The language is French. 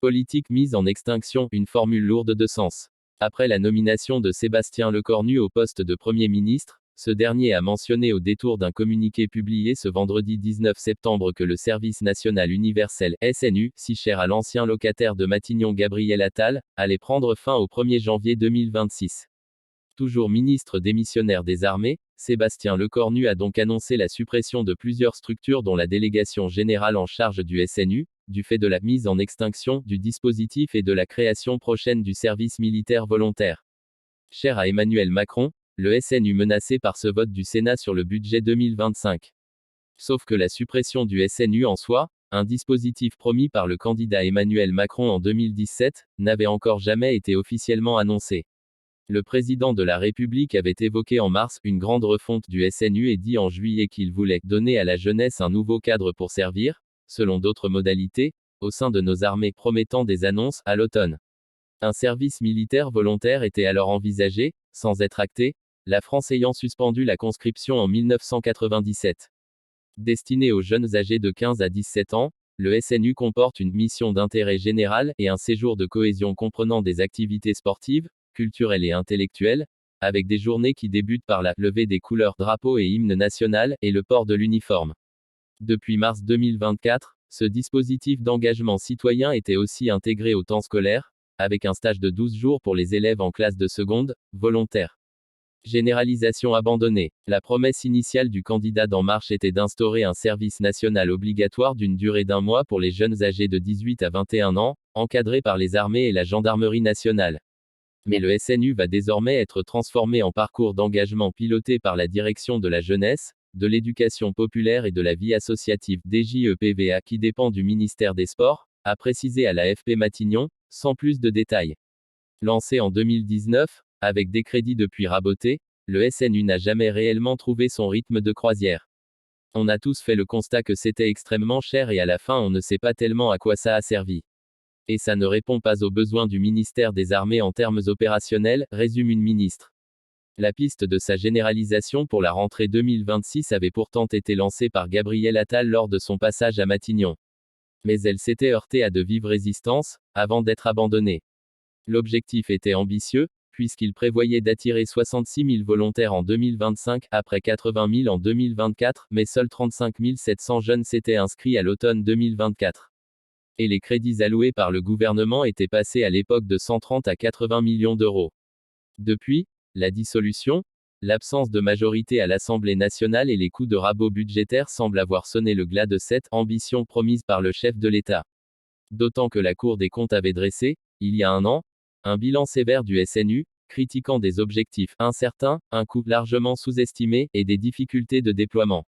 Politique mise en extinction, une formule lourde de sens. Après la nomination de Sébastien Lecornu au poste de Premier ministre, ce dernier a mentionné au détour d'un communiqué publié ce vendredi 19 septembre que le Service national universel, SNU, si cher à l'ancien locataire de Matignon Gabriel Attal, allait prendre fin au 1er janvier 2026. Toujours ministre démissionnaire des Armées, Sébastien Lecornu a donc annoncé la suppression de plusieurs structures dont la délégation générale en charge du SNU, du fait de la mise en extinction du dispositif et de la création prochaine du service militaire volontaire. Cher à Emmanuel Macron, le SNU menacé par ce vote du Sénat sur le budget 2025. Sauf que la suppression du SNU en soi, un dispositif promis par le candidat Emmanuel Macron en 2017, n'avait encore jamais été officiellement annoncé. Le président de la République avait évoqué en mars une grande refonte du SNU et dit en juillet qu'il voulait donner à la jeunesse un nouveau cadre pour servir, selon d'autres modalités, au sein de nos armées, promettant des annonces à l'automne. Un service militaire volontaire était alors envisagé, sans être acté, la France ayant suspendu la conscription en 1997. Destiné aux jeunes âgés de 15 à 17 ans, le SNU comporte une mission d'intérêt général et un séjour de cohésion comprenant des activités sportives, culturelles et intellectuelles, avec des journées qui débutent par la levée des couleurs, drapeau et hymne national, et le port de l'uniforme. Depuis mars 2024, ce dispositif d'engagement citoyen était aussi intégré au temps scolaire, avec un stage de 12 jours pour les élèves en classe de seconde, volontaire. Généralisation abandonnée. La promesse initiale du candidat d'En Marche était d'instaurer un service national obligatoire d'une durée d'1 mois pour les jeunes âgés de 18 à 21 ans, encadrés par les armées et la gendarmerie nationale. Mais le SNU va désormais être transformé en parcours d'engagement piloté par la Direction de la jeunesse, de l'éducation populaire et de la vie associative DJEPVA qui dépend du ministère des Sports, a précisé à l'AFP Matignon, sans plus de détails. Lancé en 2019, avec des crédits depuis rabotés, le SNU n'a jamais réellement trouvé son rythme de croisière. On a tous fait le constat que c'était extrêmement cher et à la fin on ne sait pas tellement à quoi ça a servi. Et ça ne répond pas aux besoins du ministère des Armées en termes opérationnels, résume une ministre. La piste de sa généralisation pour la rentrée 2026 avait pourtant été lancée par Gabriel Attal lors de son passage à Matignon. Mais elle s'était heurtée à de vives résistances, avant d'être abandonnée. L'objectif était ambitieux, puisqu'il prévoyait d'attirer 66 000 volontaires en 2025, après 80 000 en 2024, mais seuls 35 700 jeunes s'étaient inscrits à l'automne 2024. Et les crédits alloués par le gouvernement étaient passés à l'époque de 130 à 80 millions d'euros. Depuis, la dissolution, l'absence de majorité à l'Assemblée nationale et les coups de rabot budgétaires semblent avoir sonné le glas de cette ambition promise par le chef de l'État. D'autant que la Cour des comptes avait dressé, il y a 1 an, un bilan sévère du SNU, critiquant des objectifs incertains, un coût largement sous-estimé, et des difficultés de déploiement.